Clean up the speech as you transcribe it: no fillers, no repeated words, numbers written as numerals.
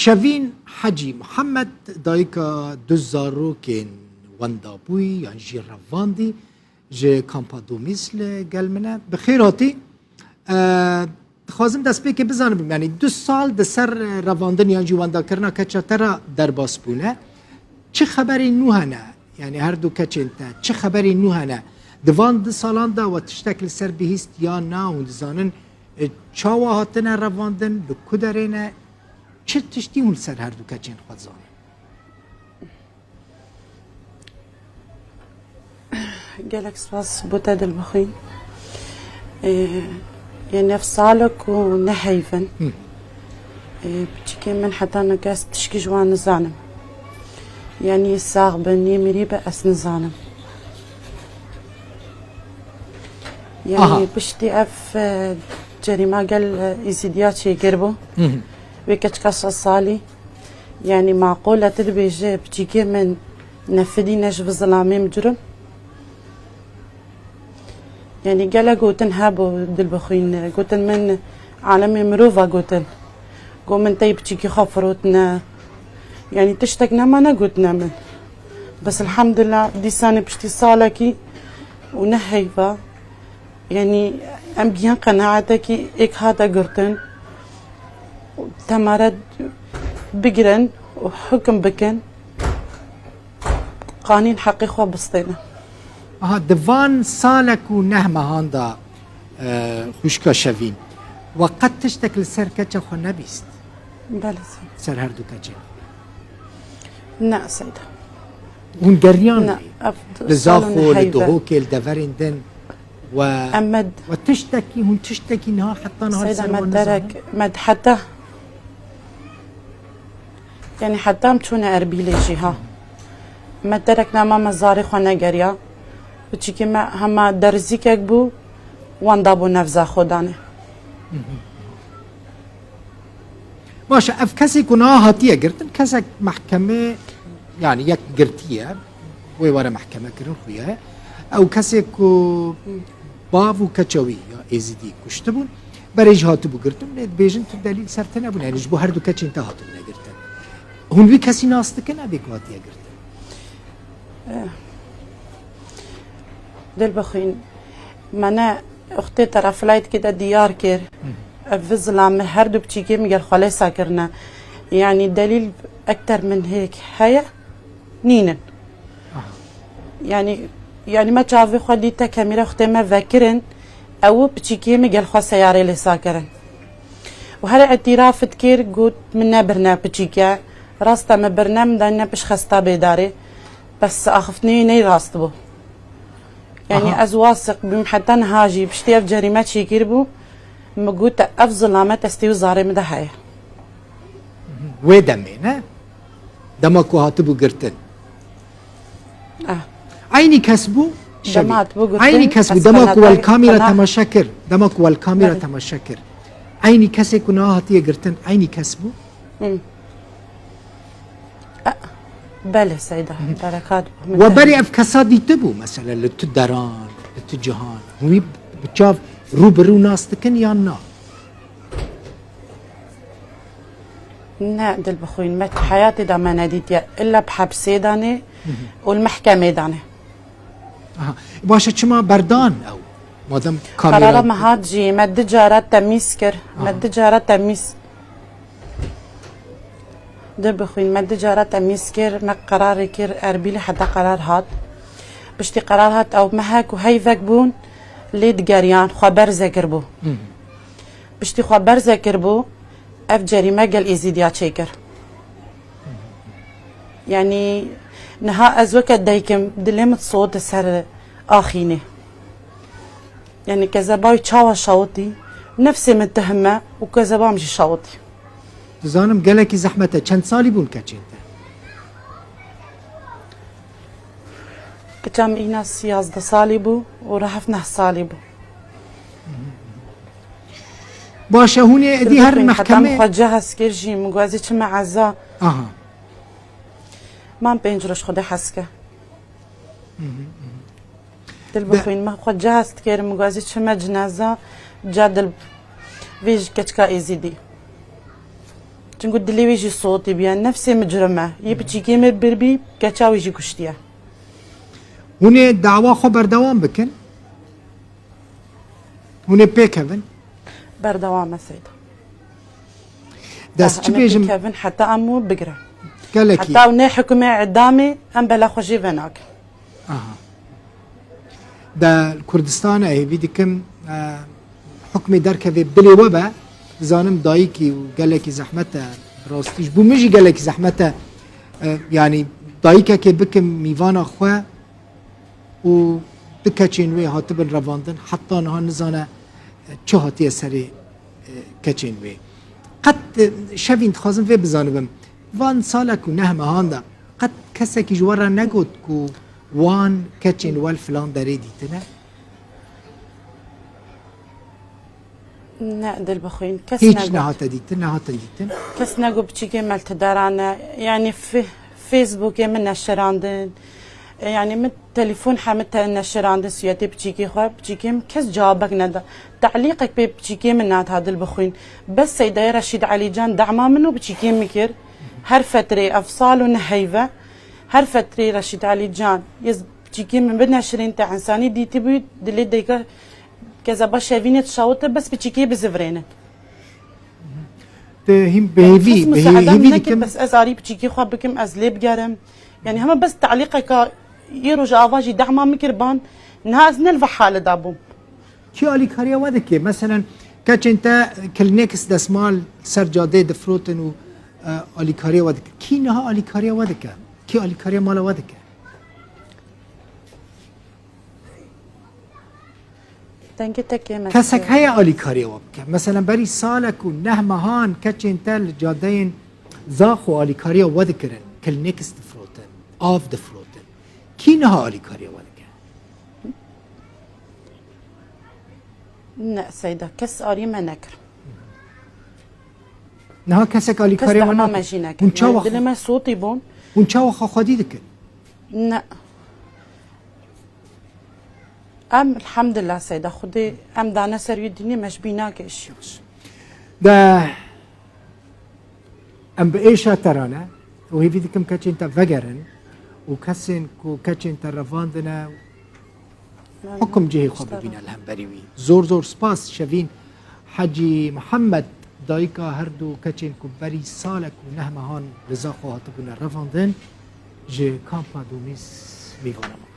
شافين حجي محمد دايكا دوزاروكين واندابوي يعني جي رافاندي جي كامبادوميس لقلمنا بخيراتي خوازم دست بي که بزنم يعني 2 سال ده سر رواندن يعني جي واندا کرنا کچا ترا در باس بونه چه خبری نو هنه يعني هر دو کچن تا چه خبری نو هنه دوان 2 سالان دا و تشتکل سر بهیست یا نه و دزانن چاوا هاتنه رواندن لکودرینه چه تشتی اون سر هر دو کچین خوازانه قالك سباس بوتا دل بخين يعني في صالك ونهيفن بتشكي من حتى انا كاس تشكي جوان نزانم يعني الساغ بني مريبة اس نزانم يعني بشتي اف جريمة قال ازيديات شي قربو ويكتشكاس الصالي يعني معقولة تربي جي بتشكي من نفدي نجف الظلامي مجرم يعني قال قوتن هابو دل بخين قوتن من عالمي مروفا قوتن قو من تيب تشيكي خفروتنا يعني تشتكنا ما نقوتنا من بس الحمد لله دي سنة بشتي صالكي ونهيفا يعني ام بيان قناعتكي اك هذا قرتن تمرد بقرن وحكم بكن قانين حقي خوا بسطينا دوان سالك ونهمة هاندا خوشكا شافين وقد تشتكل سر كتشا خو نبيست بله سر هردو كتشا نا سيدة ونقريان لزاخو لدهوكي لدفرندن أمد وتشتكي هون تشتكي نها حتى نهار سيدة مدرك مد حتى يعني حتى متشونا أربيلي جيها مدركنا ماما زاري خو نقريا بچی ما همه درزی که بو واندا بو نفذا خودانه باشه اف کسی کنه هاتیه گرتن کسی محکمه يعني یک گرتیه وی واره محکمه کرن خویه او کسی کو باو کچوی یا ازیدی کشته بون برایش هاتو بو گرتن بیجن تو دلیل سرته نبونه یعنی جبو هر دو کچی انتا هاتو نگرتن هونوی کسی ناسته که نبی که هاتیه گرتن دل بخين منا اختي طرف لايت كده ديار كير في ظلام هردو بتشيكي ميقال خالي ساكرنا يعني دليل اكتر من هيك هيا نينن يعني ما تشافي خديتا كاميرا اختي ما فاكرن او بتشيكي ميقال خوا سياري اللي ساكرن وهلا اعتراف كير قلت منا برنامج بتشيكا راستا ما برنامج دانا بش خستا بيداري بس اخفتني ني راستبو يعني از واثق بمحتى نهاجي بشتي في جريمات شي كيربو مقوت افضل لامات استيو زاري مدهاية ودمينا دمكو هاتبو قرتن عيني كسبو دمات بو قرتن عيني كسبو دمكو والكاميرا تمشكر دمكو والكاميرا تمشكر عيني كسي كنا هاتيه قرتن عيني كسبو بله سيدة بركات وبري افكاسات يتبو مثلا للتدران للتجهان هو بتشاف روبرو ناس تكن يا نا دل بخوين مت حياتي دا ما ناديت الا بحبسي داني والمحكمة داني باشا شما بردان او مادام كاميرا قرار ما هاتجي مد جارات تميس كر مد جارات تميس دل بخوين مد جارات تميس كر ما قرار كر اربيلي حتى قرار هات بشتي قرار هات او مهاك وهيفك بون ليد قريان خبر ذكر بو بشتي خبر ذكر بو اف جريمة قال ازيديات شيكر يعني نها ازوك دايكم دلمت صوت سر اخيني يعني كذا تشاوا شاوطي نفسي متهمة وكذا مش شاوطي زانم قالك زحمته كم سالي بون كاتشينتا كتام ايناس 11 سالي بو وراح 12 سالي بو باشا هوني دي هر محكمة خد جهز كيرجي مغازي تشمع عزا ما بينجرش خد حسكه دل بخوين ما خد جهز كير مغازي تشمع جنازة جادل فيج كتكا ايزيدي چونکو دلیویجی صوتی بیان نفسی مجرمه یه بچیکی مر بربی گچاویجی کشتیه هونه دعوا خو بردوام بکن هونه پیکوین بردوام سيدة دست چی بیجم كيفن حتى امو بقرا گلکی حتى وني حكمي عدامي ام بلا خوشي فناك دا کردستان ایوی دکم حکم درکوی بلی وبا زانم دایکی و گلکی زحمته راستیش بو مجی گلکی زحمته يعني دایکه که بکم میوانا خواه و بکچین وی هاتبن رواندن حتی نها نزانه چه هاتی سری کچین وی قد شوین خازم وی بزانبم وان سالک و نه مهانده قد کسی که جواره نگود که وان کچین وال فلان داری دیتنه لا دل بخوين كس هیچ نقول نهات دیتن نهات دیتن كس نقول بتشيكي مالت دارانا يعني في فيسبوك من نشراندن يعني من تليفون حمتها نشراندن سياتي بتشيكي خو بتشيكي كس جوابك ندا تعليقك بتشيكي من نات هذا البخوين بس سيدة رشيد علي جان دعما منه بتشيكي مكر هر فترة أفصال ونهيفة هر فترة رشيد علي جان يز بتشيكي من بدنا شرين تاع إنساني دي تبي دلي ديكا كذا باش فيني تشاوته بس بتشيكي بزفرينه هم بهيفي بهيفي بس ازاري بتشيكي خو بكم از ليب جارم يعني هم بس تعليقك يروج افاجي دعما مكربان ناس نلفح حال دابو کی آلیکاریا وده که مثلا کچ انت کلینکس دستمال سر جاده دفروتن و آلیکاریا وده که کی نها آلیکاریا وده که کی آلیکاریا مالا وده که کسک های آلیکاریا وده که مثلا بری سالک و نه مهان کچ انت جاده زاخ و آلیکاریا وده کرن کلینکس دفروتن آف دفروتن کی نها آلیکاریا وده لا سيدة كس آري ما نكر نها كسك آلي كاري وانا ماشي نكر دلما صوتي بون ونشاو خادي دك لا ام الحمد لله سيدة خدي ام دانا سري الدنيا مش بيناكش دا ام بايشا ترانا وهي في دكم كاتشين فجرن وكسن كاتشين رفاندنا حكم جهي خواب بينا الهمبريوي زور سپاس شوين حجي محمد دايكا هردو كچين كبري سالك ونهمهان رزا خواهد بنا رفاندن جي كامپا دوميس ميوانا